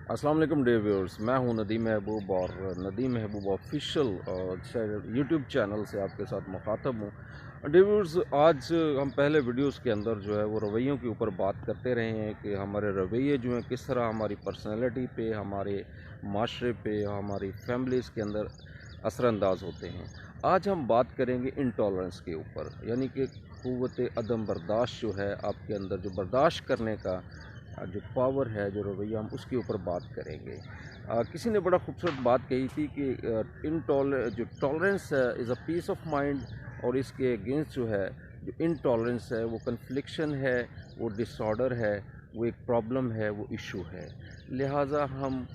अस्सलाम वालेकुम dear viewers, मैं हूं नदीम महबूब और नदीम महबूब ऑफिशियल यूट्यूब चैनल से आपके साथ मुखातब हूं। डियर व्यूअर्स, आज हम पहले वीडियोस के अंदर जो है वो रवैयों के ऊपर बात करते रहे हैं कि हमारे रवैये जो हैं किस तरह हमारी पर्सनैलिटी पे, हमारे माशरे पे, हमारी फैमिलीज़ के अंदर असरानंदाज होते हैं। आज हम बात करेंगे इंटॉलरेंस के ऊपर, यानी कि क़ुव्वत अदम बर्दाश्त जो है आपके अंदर, जो बर्दाश्त करने का जो पावर है, जो रवैया, हम उसके ऊपर बात करेंगे। किसी ने बड़ा खूबसूरत बात कही थी कि जो टॉलरेंस है is a piece of mind, और इसके अगेंस्ट जो है जो इनटॉलरेंस है वो कन्फ्लिक्शन है, वो डिसऑर्डर है, वो एक प्रॉब्लम है, वो इशू है। लिहाजा हम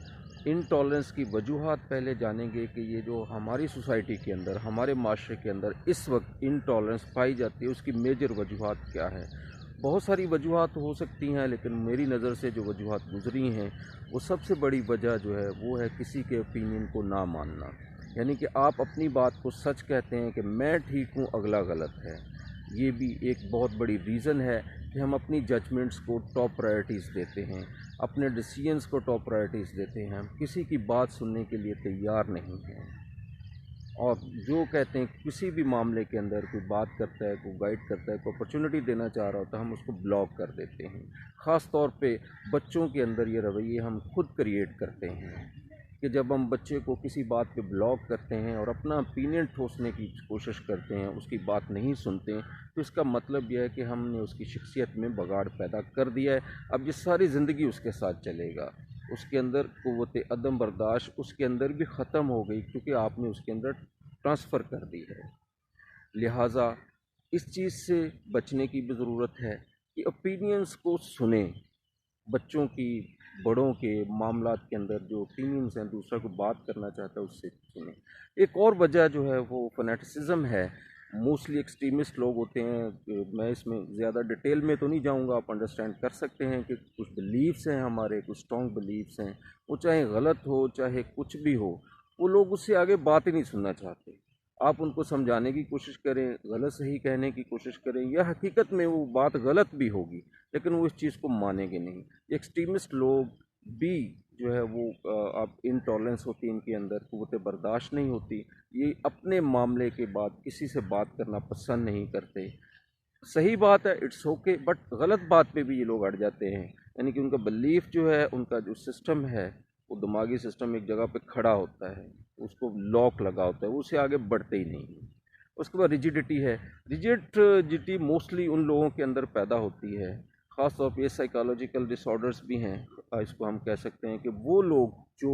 इनटॉलरेंस की वजूहात पहले जानेंगे कि ये जो हमारी सोसाइटी के अंदर, हमारे माशरे के अंदर इस वक्त इनटॉलरेंस पाई जाती है, उसकी मेजर वजूहात क्या है। बहुत सारी वजूहात हो सकती हैं, लेकिन मेरी नज़र से जो वजूहात गुजरी हैं वो सबसे बड़ी वजह जो है वो है किसी के ओपिनियन को ना मानना। यानी कि आप अपनी बात को सच कहते हैं कि मैं ठीक हूँ, अगला गलत है। ये भी एक बहुत बड़ी रीज़न है कि हम अपनी जजमेंट्स को टॉप प्रायोरिटीज़ देते हैं, अपने डिसीजंस को टॉप प्रायोरिटीज़ देते हैं, हम किसी की बात सुनने के लिए तैयार नहीं हैं। और जो कहते हैं किसी भी मामले के अंदर कोई बात करता है, कोई गाइड करता है, कोई अपॉर्चुनिटी देना चाह रहा होता है, हम उसको ब्लॉक कर देते हैं। ख़ास तौर पे बच्चों के अंदर ये रवैये हम खुद क्रिएट करते हैं कि जब हम बच्चे को किसी बात पे ब्लॉक करते हैं और अपना ओपिनियन ठोसने की कोशिश करते हैं, उसकी बात नहीं सुनते हैं, तो इसका मतलब यह है कि हमने उसकी शख्सियत में बगाड़ पैदा कर दिया है। अब ये सारी ज़िंदगी उसके साथ चलेगा। उसके अंदर क़ुव्वत अदम बर्दाश्त उसके अंदर भी ख़त्म हो गई, क्योंकि आपने उसके अंदर ट्रांसफ़र कर दी है। लिहाजा इस चीज़ से बचने की भी ज़रूरत है कि ओपिनियंस को सुनें। बच्चों की, बड़ों के मामलात के अंदर जो ओपिनियंस हैं, दूसरा को बात करना चाहता है उससे सुनें। एक और वजह जो है वो फनेटिसिज्म है। मोस्टली एक्सट्रीमिस्ट लोग होते हैं, मैं इसमें ज़्यादा डिटेल में तो नहीं जाऊंगा, आप अंडरस्टैंड कर सकते हैं कि कुछ बिलीव्स हैं हमारे, कुछ स्ट्रॉन्ग बिलीव्स हैं, वो चाहे गलत हो चाहे कुछ भी हो, वो लोग उससे आगे बात ही नहीं सुनना चाहते। आप उनको समझाने की कोशिश करें, गलत सही कहने की कोशिश करें, या हकीकत में वो बात गलत भी होगी, लेकिन वो इस चीज़ को मानेंगे नहीं। एक्सट्रीमिस्ट लोग भी जो है वो आप इनटॉलरेंस होती है इनके अंदर, क़ुव्वत बर्दाश्त नहीं होती, ये अपने मामले के बाद किसी से बात करना पसंद नहीं करते। सही बात है, इट्स ओके, बट गलत बात पे भी ये लोग अड़ जाते हैं। यानी कि उनका बिलीफ जो है, उनका जो सिस्टम है, वो दिमागी सिस्टम एक जगह पे खड़ा होता है, उसको लॉक लगा होता है, वो उससे आगे बढ़ते ही नहीं है। उसके बाद रिजिडिटी है। रिजिडिटी मोस्टली उन लोगों के अंदर पैदा होती है, ख़ास तौर पे साइकोलॉजिकल डिसऑर्डर्स भी हैं। इसको हम कह सकते हैं कि वो लोग जो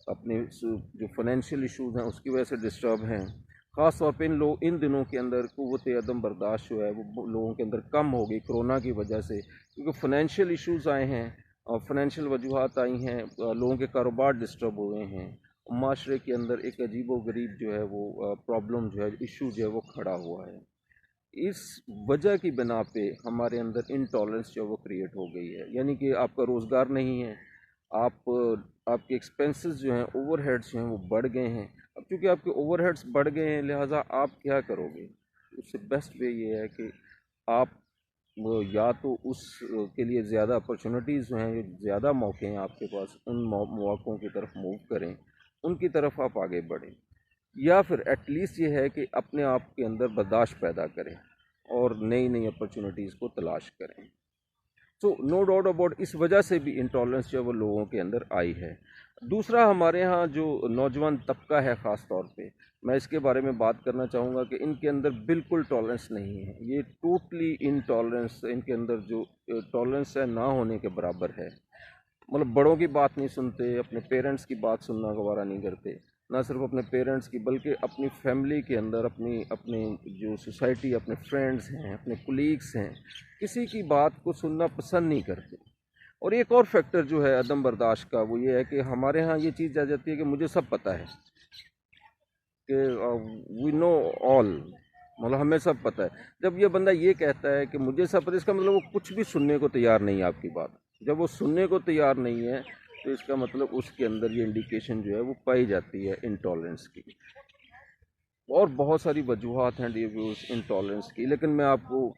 अपने जो फाइनेंशियल इश्यूज़ हैं उसकी वजह से डिस्टर्ब हैं। ख़ास तौर पे इन दिनों के अंदर क़ुव्वत अदम बर्दाश्त जो है वो लोगों के अंदर कम हो गई कोरोना की वजह से, क्योंकि फ़ाइनेंशियल इश्यूज़ आए हैं और फाइनेंशियल वजूहात आई हैं, लोगों के कारोबार डिस्टर्ब हुए हैं, माशरे के अंदर एक अजीब व गरीब जो है वो प्रॉब्लम जो है, इशू जो है वो खड़ा हुआ है। इस वजह की बिना पे हमारे अंदर इनटॉलरेंस जो है वो क्रिएट हो गई है। यानी कि आपका रोज़गार नहीं है, आप आपके एक्सपेंसेस जो हैं, ओवरहेड्स जो हैं वो बढ़ गए हैं। अब चूँकि आपके ओवरहेड्स बढ़ गए हैं, लिहाजा आप क्या करोगे? उससे बेस्ट वे ये है कि आप वो या तो उस के लिए ज़्यादा अपॉर्चुनिटीज़ जो हैं, ज़्यादा मौके हैं आपके पास, उन मौक़ों की तरफ मूव करें, उनकी तरफ आप आगे बढ़ें, या फिर एटलीस्ट ये है कि अपने आप के अंदर बर्दाश्त पैदा करें और नई नई अपॉर्चुनिटीज़ को तलाश करें। तो नो डाउट अबाउट इस वजह से भी इंटॉलरेंस जो है वो लोगों के अंदर आई है। दूसरा, हमारे यहाँ जो नौजवान तबका है ख़ास तौर पे, मैं इसके बारे में बात करना चाहूँगा कि इनके अंदर बिल्कुल टॉलरेंस नहीं है। ये टोटली इनटॉलरेंस, इनके अंदर जो टॉलरेंस है ना होने के बराबर है। मतलब बड़ों की बात नहीं सुनते, अपने पेरेंट्स की बात सुनना गवारा नहीं करते, ना सिर्फ अपने पेरेंट्स की बल्कि अपनी फैमिली के अंदर, अपनी अपनी जो सोसाइटी, अपने फ्रेंड्स हैं, अपने कुलीग्स हैं, किसी की बात को सुनना पसंद नहीं करते। और एक और फैक्टर जो है अदम बर्दाश्त का, वो ये है कि हमारे यहाँ ये चीज़ आ जाती है कि मुझे सब पता है, कि वी नो ऑल, मतलब हमें सब पता है। जब ये बंदा ये कहता है कि मुझे सब पता है, इसका मतलब वो कुछ भी सुनने को तैयार नहीं है आपकी बात। जब वो सुनने को तैयार नहीं है, तो इसका मतलब उसके अंदर ये इंडिकेशन जो है वो पाई जाती है इंटॉलरेंस की। और बहुत सारी वजूहात हैं डियर व्यूअर्स इंटॉलरेंस की, लेकिन मैं आपको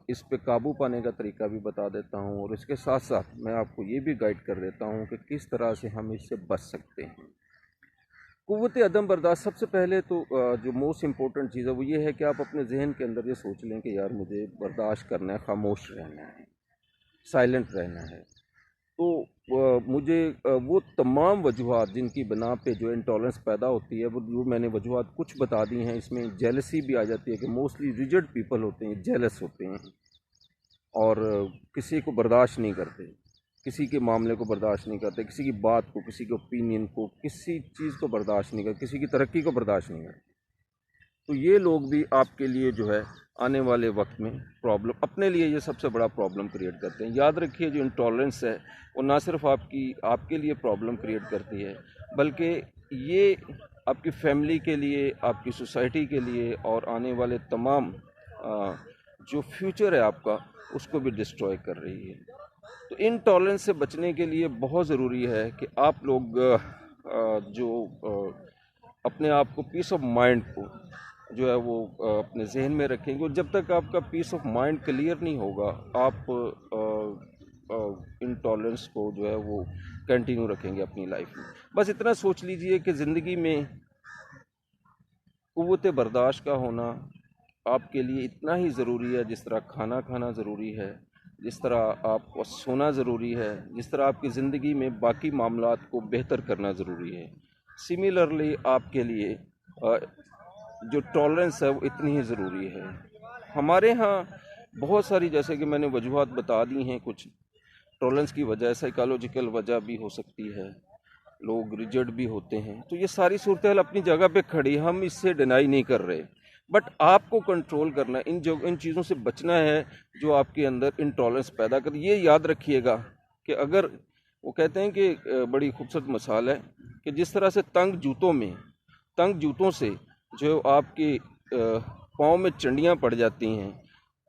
इस पे काबू पाने का तरीका भी बता देता हूँ, और इसके साथ साथ मैं आपको ये भी गाइड कर देता हूँ कि किस तरह से हम इससे बच सकते हैं। क़ुव्वत अदम बर्दाश्त, सबसे पहले तो जो मोस्ट इम्पोर्टेंट चीज़ है वो ये है कि आप अपने जहन के अंदर ये सोच लें कि यार मुझे बर्दाश्त करना है, खामोश रहना है, साइलेंट रहना है। तो मुझे वो तमाम वजूहात जिनकी बना पे जो इंटॉलरेंस पैदा होती है, वो जो मैंने वजूहात कुछ बता दी हैं, इसमें जेलसी भी आ जाती है कि मोस्टली रिजिड पीपल होते हैं, जेलस होते हैं और किसी को बर्दाश्त नहीं करते, किसी के मामले को बर्दाश्त नहीं करते, किसी की बात को, किसी के ओपिनियन को, किसी चीज़ को बर्दाश्त नहीं करते, किसी की तरक्की को बर्दाश्त नहीं करते। तो ये लोग भी आपके लिए जो है आने वाले वक्त में प्रॉब्लम, अपने लिए ये सबसे बड़ा प्रॉब्लम क्रिएट करते हैं। याद रखिए, जो इंटॉलरेंस है वो ना सिर्फ आपके लिए प्रॉब्लम क्रिएट करती है, बल्कि ये आपकी फैमिली के लिए, आपकी सोसाइटी के लिए और आने वाले तमाम जो फ्यूचर है आपका, उसको भी डिस्ट्रॉय कर रही है। तो इंटॉलरेंस से बचने के लिए बहुत ज़रूरी है कि आप लोग अपने आप को, पीस ऑफ माइंड को जो है वो अपने जहन में रखेंगे, और जब तक आपका पीस ऑफ माइंड क्लियर नहीं होगा, आप इंटॉलरेंस को जो है वो कंटिन्यू रखेंगे अपनी लाइफ में। बस इतना सोच लीजिए कि ज़िंदगी में क़ुव्वत बर्दाश्त का होना आपके लिए इतना ही ज़रूरी है जिस तरह खाना खाना ज़रूरी है, जिस तरह आपको सोना ज़रूरी है, जिस तरह आपकी ज़िंदगी में बाकी मामलात को बेहतर करना ज़रूरी है। सिमिलरली आपके लिए जो टॉलरेंस है वो इतनी ही ज़रूरी है। हमारे यहाँ बहुत सारी, जैसे कि मैंने वजूहात बता दी हैं, कुछ टॉलरेंस की वजह साइकोलॉजिकल वजह भी हो सकती है, लोग रिजिड भी होते हैं। तो ये सारी सूरत अपनी जगह पे खड़ी, हम इससे डिनाई नहीं कर रहे, बट आपको कंट्रोल करना है, इन चीज़ों से बचना है जो आपके अंदर इंटॉलरेंस पैदा कर। ये याद रखिएगा कि अगर वो कहते हैं कि बड़ी खूबसूरत मिसाल है कि जिस तरह से तंग जूतों से जो आपके पाँव में चंडियाँ पड़ जाती हैं,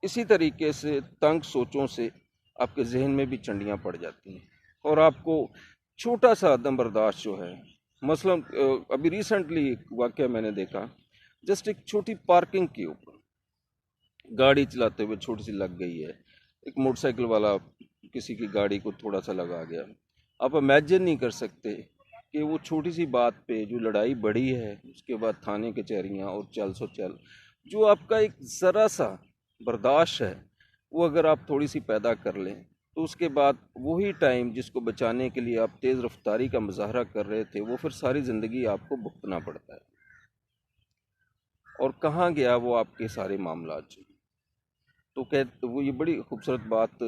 इसी तरीके से तंग सोचों से आपके जहन में भी चंडियाँ पड़ जाती हैं, और आपको छोटा सा अदम बर्दाश्त जो है, मसलन अभी रिसेंटली एक वाक़या मैंने देखा, जस्ट एक छोटी पार्किंग के ऊपर गाड़ी चलाते हुए छोटी सी लग गई है, एक मोटरसाइकिल वाला किसी की गाड़ी को थोड़ा सा लगा गया। आप इमेजिन नहीं कर सकते कि वो छोटी सी बात पे जो लड़ाई बढ़ी है, उसके बाद थाने कचहरियाँ और चल सो चल, जो आपका एक ज़रा सा बर्दाश्त है वो अगर आप थोड़ी सी पैदा कर लें, तो उसके बाद वही टाइम जिसको बचाने के लिए आप तेज़ रफ्तारी का मुजाहरा कर रहे थे, वो फिर सारी ज़िंदगी आपको भुगतना पड़ता है। और कहाँ गया वो आपके सारे मामलात जो। तो वो ये बड़ी खूबसूरत बात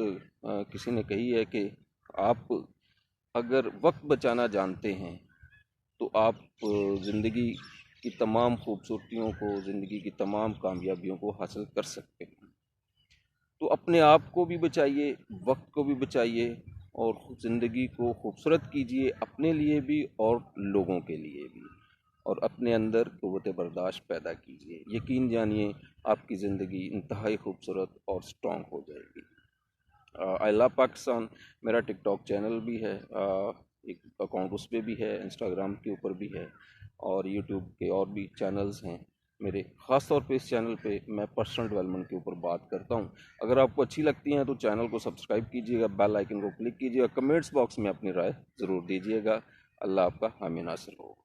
किसी ने कही है कि आप अगर वक्त बचाना जानते हैं तो आप ज़िंदगी की तमाम खूबसूरतियों को, ज़िंदगी की तमाम कामयाबियों को हासिल कर सकते हैं। तो अपने आप को भी बचाइए, वक्त को भी बचाइए, और ज़िंदगी को खूबसूरत कीजिए, अपने लिए भी और लोगों के लिए भी, और अपने अंदर क़ुव्वत बर्दाश्त पैदा कीजिए। यकीन जानिए आपकी ज़िंदगी इंतहाई खूबसूरत और स्ट्रॉन्ग हो जाएगी। आई लव पाकिस्तान मेरा टिकटॉक चैनल भी है, एक अकाउंट उस पर भी है, इंस्टाग्राम के ऊपर भी है, और यूट्यूब के और भी चैनल्स हैं मेरे। ख़ास तौर पे इस चैनल पे मैं पर्सनल डेवलपमेंट के ऊपर बात करता हूँ। अगर आपको अच्छी लगती हैं तो चैनल को सब्सक्राइब कीजिएगा, बेल आइकन को क्लिक कीजिएगा, कमेंट्स बॉक्स में अपनी राय ज़रूर दीजिएगा। अल्लाह आपका हामी नासिर हो।